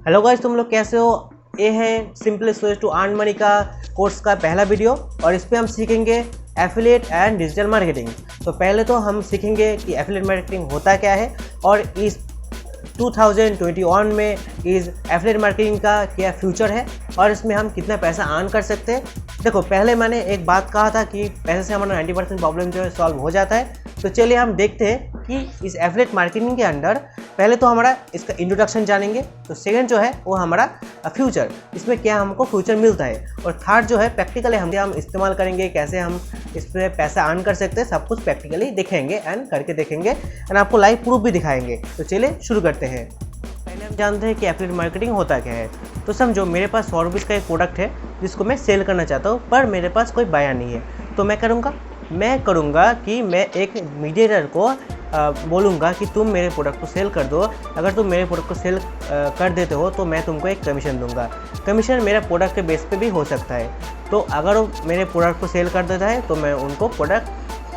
Hello guys, तुम लोग कैसे हो। ये है simply switch to earn money का कोर्स का पहला वीडियो और इस पे हम सीखेंगे एफिलिएट एंड डिजिटल मार्केटिंग। तो पहले तो हम सीखेंगे कि एफिलिएट मार्केटिंग होता क्या है और इस 2021 में इस एफिलिएट मार्केटिंग का क्या फ्यूचर है और इसमें हम कितना पैसा अर्न कर सकते हैं। देखो, पहले मैंने एक बात कहा था कि पैसे से हमारा 90% प्रॉब्लम जो है सॉल्व हो जाता है। तो चलिए हम देखते हैं कि इस एफिलिएट मार्केटिंग के अंदर पहले तो हमारा इसका इंट्रोडक्शन जानेंगे, तो सेकंड जो है वो हमारा फ्यूचर, इसमें क्या हमको फ्यूचर मिलता है, और थर्ड जो है प्रैक्टिकली हम इस्तेमाल करेंगे, कैसे हम इस पर पैसा अर्न कर सकते हैं, सब कुछ प्रैक्टिकली देखेंगे एंड करके देखेंगे एंड आपको लाइव प्रूफ भी दिखाएंगे। तो चलिए शुरू करते हैं। पहले हम जानते हैं कि एफिलिएट मार्केटिंग होता क्या है। तो समझो मेरे पास 100 रुपीज़ का एक प्रोडक्ट है जिसको मैं सेल करना चाहता हूँ, पर मेरे पास कोई बायर नहीं है। तो मैं करूँगा कि मैं एक मीडिएटर को बोलूँगा कि तुम मेरे प्रोडक्ट को सेल कर दो। अगर तुम मेरे प्रोडक्ट को सेल कर देते हो तो मैं तुमको एक कमीशन दूंगा। कमीशन मेरा प्रोडक्ट के बेस पे भी हो सकता है। तो अगर वो मेरे प्रोडक्ट को सेल कर देता है तो मैं उनको प्रोडक्ट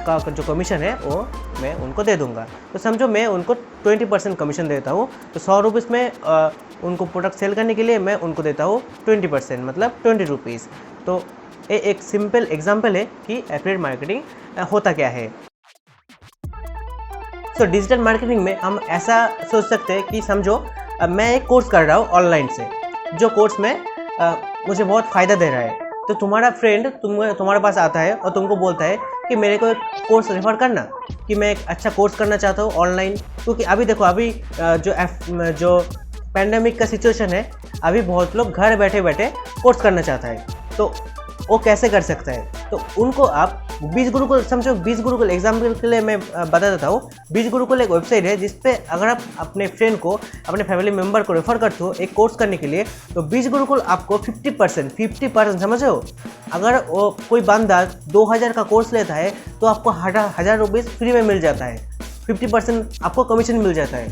का जो कमीशन है वो मैं उनको दे दूंगा। तो समझो मैं उनको 20% कमीशन देता हूँ। तो 100 रुपीज़ में उनको प्रोडक्ट सेल करने के लिए मैं उनको देता हूँ 20%, मतलब 20 रुपीज़। तो ये एक सिंपल एग्जांपल है कि एफिलिएट मार्केटिंग होता क्या है। तो डिजिटल मार्केटिंग में हम ऐसा सोच सकते हैं कि समझो मैं एक कोर्स कर रहा हूँ ऑनलाइन से, जो कोर्स में मुझे बहुत फ़ायदा दे रहा है। तो तुम्हारा फ्रेंड तुम्हारे पास आता है और तुमको बोलता है कि मेरे को एक कोर्स रेफर करना, कि मैं एक अच्छा कोर्स करना चाहता हूँ ऑनलाइन। क्योंकि अभी देखो, अभी जो पैंडेमिक का सिचुएशन है, अभी बहुत लोग घर बैठे बैठे कोर्स करना चाहता है। तो वो कैसे कर सकता है? तो उनको आप बीज गुरुकुल समझो। बीज गुरुकुल एग्जाम्पल के लिए मैं बता देता हूँ। बीज गुरुकुल एक वेबसाइट है जिसपे अगर आप अपने फ्रेंड को, अपने फैमिली मेम्बर को रेफर करते हो एक कोर्स करने के लिए, तो बीज गुरुकुल आपको 50% समझ हो। अगर वो कोई बंदा 2000 का कोर्स लेता है तो आपको 1000 रुपीज़ फ्री में मिल जाता है। 50% आपको कमीशन मिल जाता है।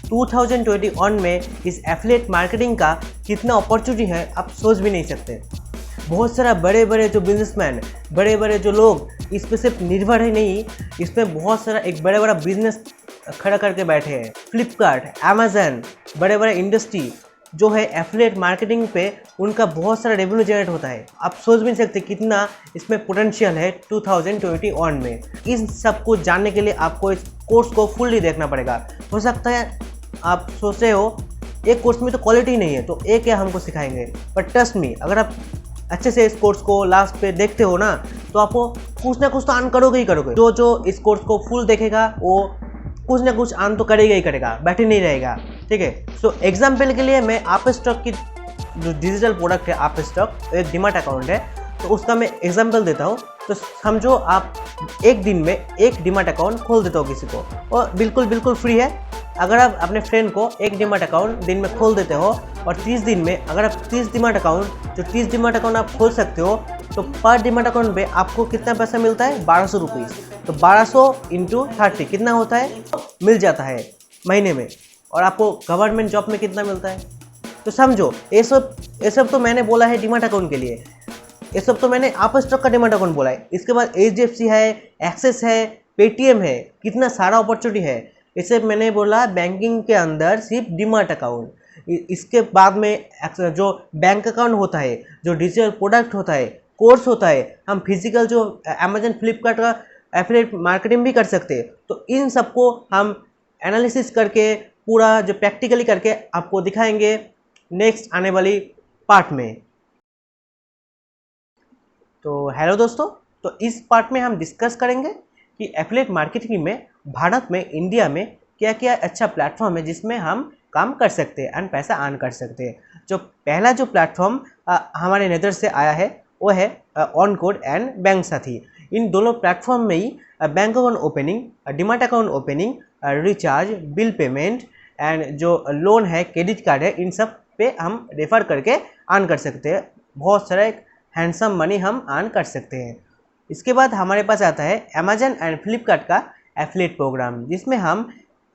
2021 में इस एफिलिएट मार्केटिंग का कितना अपॉर्चुनिटी है आप सोच भी नहीं सकते। बहुत सारा बड़े बड़े जो बिजनेसमैन, बड़े बड़े जो लोग इस पे सिर्फ निर्भर है नहीं, इसमें बहुत सारा एक बड़ा बड़ा बिजनेस खड़ा करके बैठे हैं। फ्लिपकार्ट, अमेजन, बड़े बड़े इंडस्ट्री जो है एफिलिएट मार्केटिंग पे उनका बहुत सारा रेवेन्यू जनरेट होता है। आप सोच भी नहीं सकते कितना इसमें पोटेंशियल है 2021 में। इन सब कुछ जानने के लिए आपको इस कोर्स को फुल्ली देखना पड़ेगा। हो सकता है आप सोच रहे हो एक कोर्स में तो क्वालिटी नहीं है, तो एक क्या हमको सिखाएंगे, बट ट्रस्ट मी, अगर आप अच्छे से इस कोर्स को लास्ट पे देखते हो ना, तो आपको कुछ ना कुछ तो अर्न करोगे ही करोगे। जो इस कोर्स को फुल देखेगा वो कुछ ना कुछ अर्न तो करेगा ही करेगा, बैठे नहीं रहेगा। ठीक है। सो एग्जाम्पल के लिए मैं आप स्टॉक की जो डिजिटल प्रोडक्ट है, आप स्टॉक एक डीमैट अकाउंट है, तो उसका मैं एग्जाम्पल देता हूँ। तो समझो आप एक दिन में एक डीमैट अकाउंट खोल देते हो किसी को, और बिल्कुल फ्री है। अगर आप अपने फ्रेंड को एक डीमैट अकाउंट दिन में खोल देते हो और 30 दिन में अगर आप 30 डीमैट अकाउंट आप खोल सकते हो, तो पर डीमैट अकाउंट पे आपको कितना पैसा मिलता है? 1200 रुपीज़। तो 1200 इंटू 30 कितना होता है? मिल जाता है महीने में। और आपको गवर्नमेंट जॉब में कितना मिलता है? तो समझो ये सब तो मैंने बोला है डीमैट अकाउंट के लिए, ये सब तो मैंने आप स्टॉक का डीमैट अकाउंट बोला है। इसके बाद HDFC है, एक्सिस है, पेटीएम है, कितना सारा अपॉर्चुनिटी है। इसे मैंने बोला बैंकिंग के अंदर सिर्फ डीमैट अकाउंट। इसके बाद में जो बैंक अकाउंट होता है, जो डिजिटल प्रोडक्ट होता है, कोर्स होता है, हम फिजिकल जो अमेजन फ्लिपकार्ट का एफिलिएट मार्केटिंग भी कर सकते हैं। तो इन सबको हम एनालिसिस करके पूरा जो प्रैक्टिकली करके आपको दिखाएंगे नेक्स्ट आने वाली पार्ट में। तो हेलो दोस्तों, तो इस पार्ट में हम डिस्कस करेंगे कि एफिलिएट मार्केटिंग में भारत में, इंडिया में क्या क्या अच्छा प्लेटफॉर्म है जिसमें हम काम कर सकते हैं एंड पैसा अर्न कर सकते हैं। जो पहला जो प्लेटफॉर्म हमारे नज़र से आया है वो है ऑनकोड एंड बैंक साथी। इन दोनों प्लेटफॉर्म में ही bank account opening, demat account opening, recharge, bill payment and जो लोन है, क्रेडिट कार्ड है, इन सब पे हम रेफर करके अर्न कर सकते हैं। बहुत सारा हैंडसम मनी हम अर्न कर सकते हैं। इसके बाद हमारे पास आता है अमेजन एंड फ्लिपकार्ट का एफिलिएट प्रोग्राम, जिसमें हम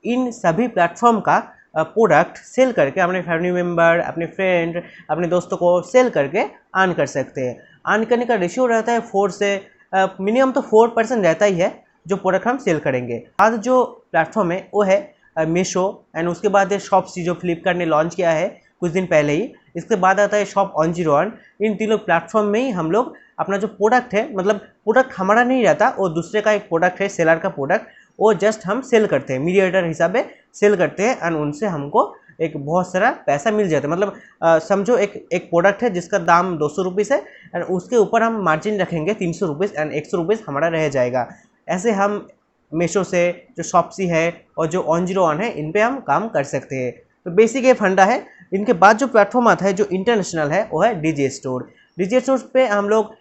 इन सभी प्लेटफॉर्म का प्रोडक्ट सेल करके अपने फैमिली मेम्बर, अपने फ्रेंड, अपने दोस्तों को सेल करके अर्न कर सकते हैं। अर्न करने का रेशियो रहता है 4 से मिनिमम तो 4% रहता ही है जो प्रोडक्ट हम सेल करेंगे। आज जो प्लेटफॉर्म है वो है मीशो एंड उसके बाद है शॉप्सी जो फ्लिपकार्ट ने लॉन्च किया है कुछ दिन पहले ही। इसके बाद आता है शॉप 101। इन तीनों प्लेटफॉर्म में ही हम लोग अपना जो प्रोडक्ट है, मतलब प्रोडक्ट हमारा नहीं रहता, वो दूसरे का एक प्रोडक्ट है, सेलर का प्रोडक्ट, वो जस्ट हम सेल करते हैं, मीडिएटर हिसाब से सेल करते हैं एंड उनसे हमको एक बहुत सारा पैसा मिल जाता है। मतलब समझो एक प्रोडक्ट है जिसका दाम 200 रुपीज़ है एंड उसके ऊपर हम मार्जिन रखेंगे 300 रुपीज़ एंड 100 रुपीज़ हमारा रह जाएगा। ऐसे हम मीशो से, जो शॉप्सी है और जो 101 है, इन पे हम काम कर सकते हैं। तो बेसिक ये फंडा है। इनके बाद जो प्लेटफॉर्म आता है जो इंटरनेशनल है वो है डीजे स्टोर। डीजे स्टोर पे हम लोग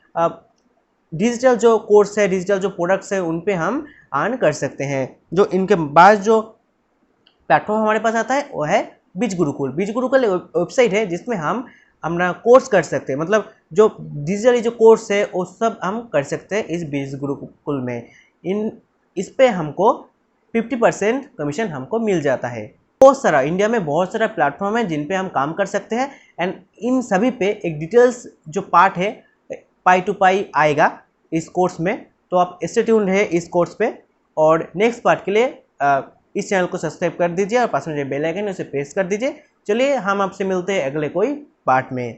डिजिटल जो कोर्स है, डिजिटल जो प्रोडक्ट्स है, उन पे हम अर्न कर सकते हैं। जो इनके बाद जो प्लेटफॉर्म हमारे पास आता है वो है बीज गुरुकुल। बीज गुरुकुल वेबसाइट है जिसमें हम अपना कोर्स कर सकते हैं, मतलब जो डिजिटली जो कोर्स है वो सब हम कर सकते हैं इस बीज गुरुकुल में। इस पे हमको 50% कमीशन हमको मिल जाता है। बहुत सारा इंडिया में बहुत सारा प्लेटफॉर्म है जिन पे हम काम कर सकते हैं एंड इन सभी पे एक डिटेल्स जो पार्ट है पाई टू पाई आएगा इस कोर्स में। तो आप स्टे ट्यून्ड है इस कोर्स पे, और नेक्स्ट पार्ट के लिए इस चैनल को सब्सक्राइब कर दीजिए और पास में जो बेल आइकन है उसे प्रेस कर दीजिए। चलिए हम आपसे मिलते हैं अगले कोई पार्ट में।